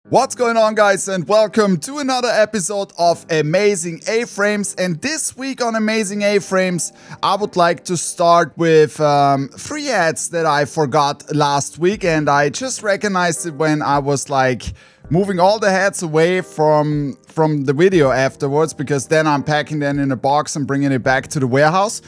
What's going on, guys, and welcome to another episode of Amazing A-Frames. And this week on Amazing A-Frames, I would like to start with 3 ads that I forgot last week, and I just recognized it when I was like moving all the hats away from the video afterwards, because then I'm packing them in a box and bringing it back to the warehouse.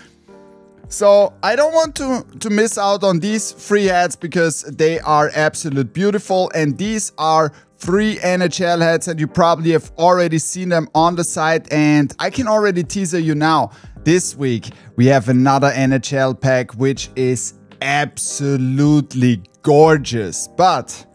So I don't want to miss out on these 3 hats because they are absolute beautiful, and these are 3 NHL hats, and you probably have already seen them on the site. And I can already teaser you now, this week we have another NHL pack which is absolutely gorgeous. But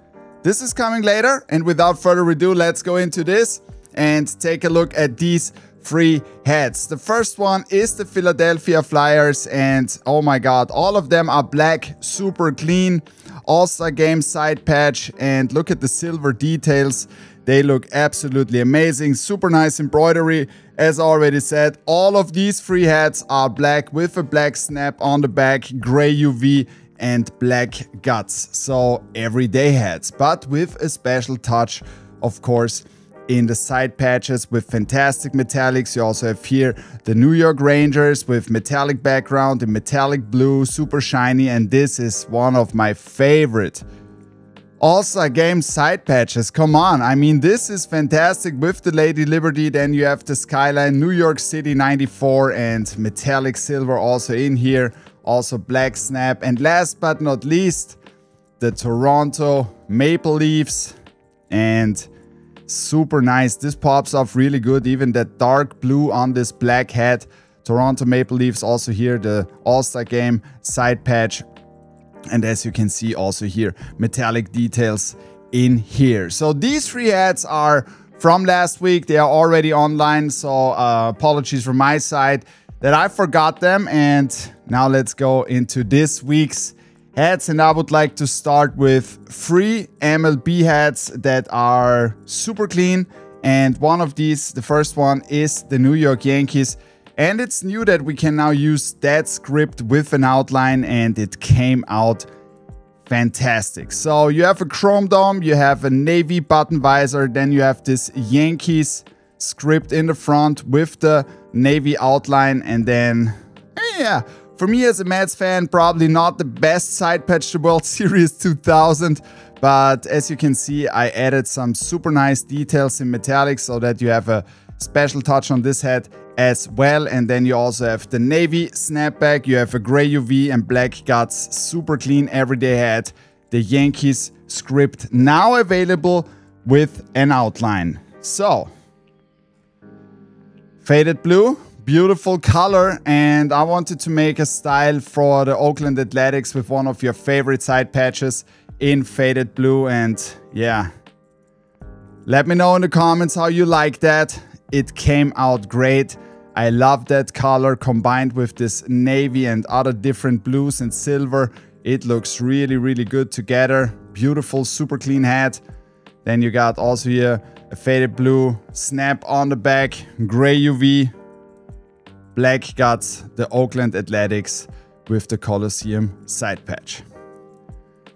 this is coming later, and without further ado, let's go into this and take a look at these 3 hats. The first one is the Philadelphia Flyers, and oh my god, all of them are black, super clean. All-Star Game side patch, and look at the silver details. They look absolutely amazing. Super nice embroidery. As I already said, all of these 3 hats are black with a black snap on the back, gray UV and black guts. So everyday hats, but with a special touch, of course, in the side patches with fantastic metallics. You also have here the New York Rangers with metallic background in metallic blue, super shiny, and this is one of my favorite All-Star Game side patches. Come on, I mean, this is fantastic with the Lady Liberty. Then you have the Skyline New York City 94 and metallic silver also in here, also black snap, and last but not least, the Toronto Maple Leafs, and super nice. This pops off really good, even that dark blue on this black hat. Toronto Maple Leafs also here, the All-Star Game side patch. And as you can see also here, metallic details in here. So these 3 hats are from last week. They are already online, so apologies from my side that I forgot them. And now let's go into this week's hats, and I would like to start with 3 MLB hats that are super clean. And one of these, the first one, is the New York Yankees. And it's new that we can now use that script with an outline, and it came out fantastic. So you have a chrome dome, you have a navy button visor, then you have this Yankees script in the front with the navy outline, and then, yeah, for me as a Mets fan, probably not the best side patch to World Series 2000, but as you can see, I added some super nice details in metallic so that you have a special touch on this hat as well. And then you also have the navy snapback, you have a gray UV and black guts, super clean everyday hat. The Yankees script now available with an outline. So, faded blue. Beautiful color, and I wanted to make a style for the Oakland Athletics with one of your favorite side patches in faded blue. And yeah, let me know in the comments how you like that. It came out great. I love that color combined with this navy and other different blues and silver. It looks really, really good together. Beautiful, super clean hat. Then you got also here a faded blue snap on the back, gray UV, black guts, the Oakland Athletics with the Coliseum side patch.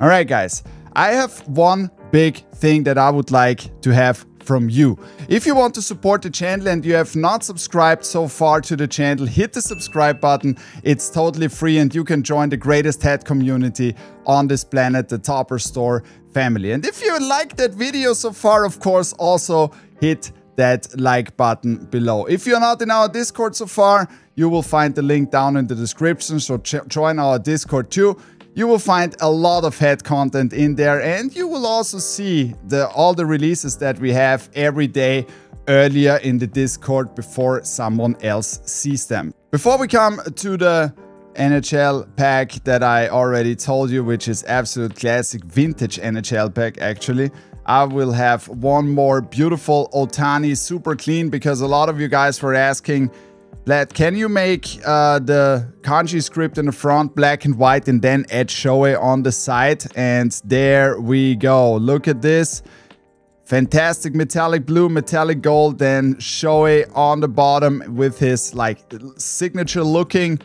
All right, guys, I have one big thing that I would like to have from you. If you want to support the channel and you have not subscribed so far to the channel, hit the subscribe button. It's totally free, and you can join the greatest hat community on this planet, the Topperzstore family. And if you like that video so far, of course, also hit that like button below. If you're not in our Discord so far, you will find the link down in the description, so join our Discord too. You will find a lot of hat content in there, and you will also see all the releases that we have every day earlier in the Discord before someone else sees them. Before we come to the NHL pack that I already told you, which is absolute classic vintage NHL pack actually, I will have one more beautiful Ohtani super clean, because a lot of you guys were asking, Vlad, can you make the kanji script in the front black and white and then add Shohei on the side? And there we go. Look at this. Fantastic metallic blue, metallic gold, then Shohei on the bottom with his like signature looking.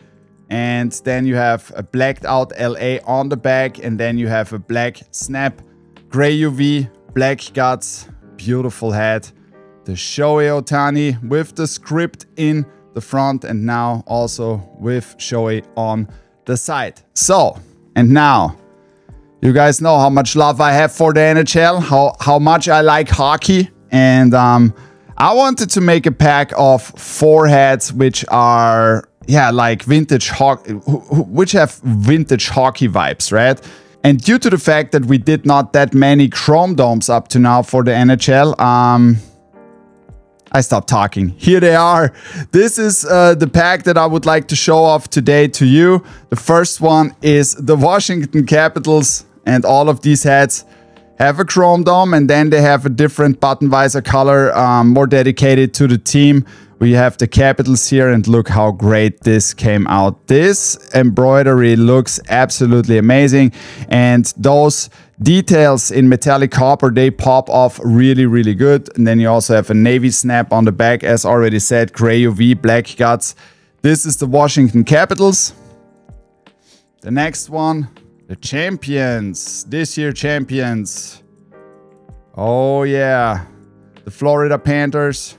And then you have a blacked out LA on the back, and then you have a black snap, gray UV, black guts, beautiful hat. The Shohei Ohtani with the script in the front and now also with Shohei on the side. So, and now, you guys know how much love I have for the NHL, how much I like hockey. And I wanted to make a pack of 4 hats which are, yeah, like vintage hockey, which have vintage hockey vibes, right? And due to the fact that we did not that many chrome domes up to now for the NHL, I stopped talking. Here they are. This is the pack that I would like to show off today to you. The first one is the Washington Capitals, and all of these hats have a chrome dome, and then they have a different button visor color, more dedicated to the team. We have the Capitals here, and look how great this came out. This embroidery looks absolutely amazing, and those details in metallic copper, they pop off really, really good. And then you also have a navy snap on the back, as already said, gray UV, black guts. This is the Washington Capitals. The next one, the champions, this year champions. Oh yeah, the Florida Panthers.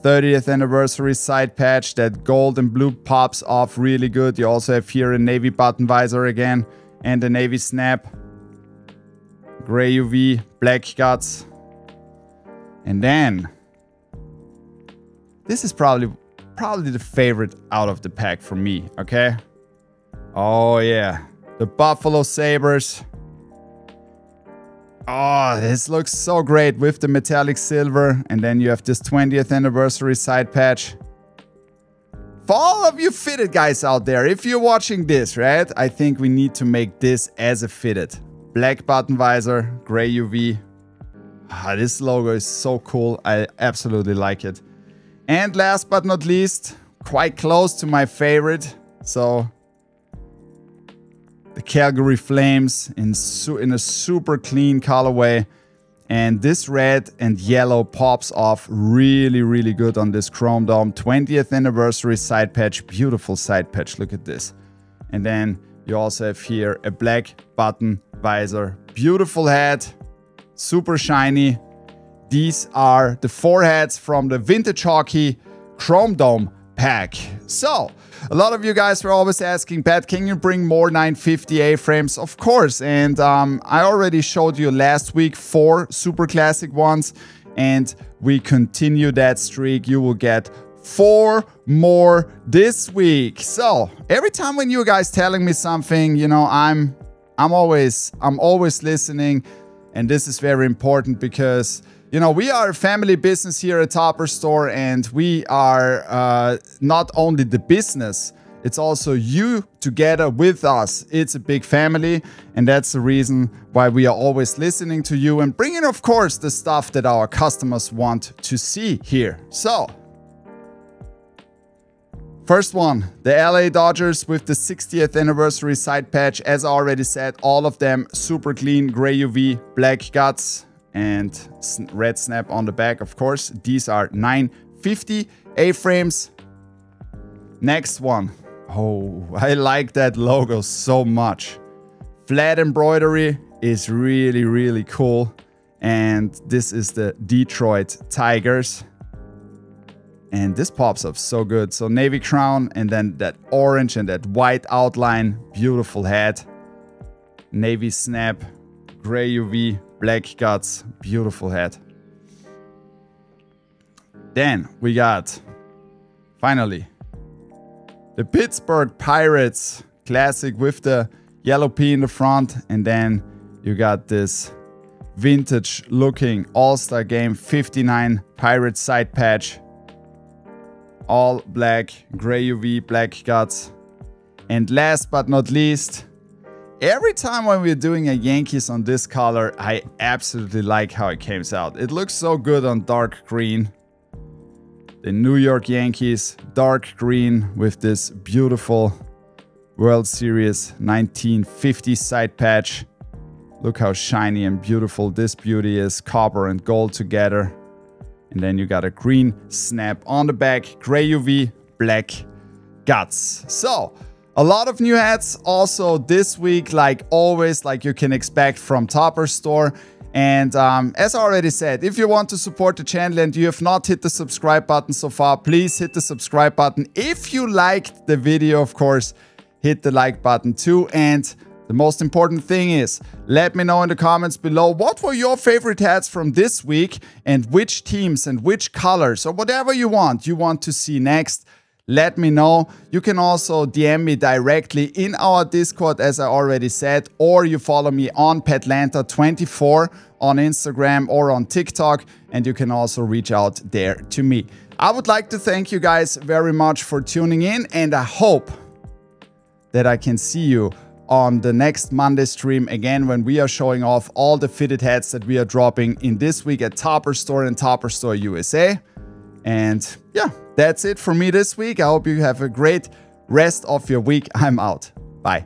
30th anniversary side patch. That gold and blue pops off really good. You also have here a navy button visor again and a navy snap. Gray UV, black guts. And then this is probably the favorite out of the pack for me, okay? Oh yeah, the Buffalo Sabres. Oh, this looks so great with the metallic silver. And then you have this 20th anniversary side patch. For all of you fitted guys out there, if you're watching this, right? I think we need to make this as a fitted. Black button visor, gray UV. Ah, this logo is so cool. I absolutely like it. And last but not least, quite close to my favorite. So the Calgary Flames in a super clean colorway. And this red and yellow pops off really, really good on this chrome dome. 20th anniversary side patch. Beautiful side patch. Look at this. And then you also have here a black button visor. Beautiful hat. Super shiny. These are the 4 hats from the Vintage Hockey Chrome Dome pack. So, a lot of you guys were always asking, Pat, can you bring more 950 A-frames? Of course, and I already showed you last week 4 super classic ones, and we continue that streak. You will get 4 more this week. So, every time when you guys telling me something, you know, I'm always listening, and this is very important because, you know, we are a family business here at Topperzstore, and we are not only the business, it's also you together with us. It's a big family, and that's the reason why we are always listening to you and bringing, of course, the stuff that our customers want to see here. So, first one, the LA Dodgers with the 60th anniversary side patch. As I already said, all of them super clean, gray UV, black guts, and red snap on the back, of course. These are 950 A-frames. Next one. Oh, I like that logo so much. Flat embroidery is really, really cool. And this is the Detroit Tigers. And this pops up so good. So navy crown and then that orange and that white outline. Beautiful hat. Navy snap. Gray UV. Black guts, beautiful hat. Then we got, finally, the Pittsburgh Pirates classic with the yellow P in the front. And then you got this vintage looking All-Star Game 59 Pirates side patch. All black, gray UV, black guts. And last but not least, every time when we're doing a Yankees on this color, I absolutely like how it came out. It looks so good on dark green. The New York Yankees, dark green with this beautiful World Series 1950 side patch. Look how shiny and beautiful this beauty is. Copper and gold together. And then you got a green snap on the back, gray UV, black guts. So, a lot of new hats also this week, like always, like you can expect from Topperzstore. And as I already said, if you want to support the channel and you have not hit the subscribe button so far, please hit the subscribe button. If you liked the video, of course, hit the like button too. And the most important thing is, let me know in the comments below what were your favorite hats from this week and which teams and which colors or whatever you want to see next. Let me know. You can also DM me directly in our Discord, as I already said, or you follow me on Petlanta24 on Instagram or on TikTok, and you can also reach out there to me. I would like to thank you guys very much for tuning in, and I hope that I can see you on the next Monday stream again, when we are showing off all the fitted hats that we are dropping in this week at Topperzstore and Topperzstore USA. And yeah, that's it for me this week. I hope you have a great rest of your week. I'm out. Bye.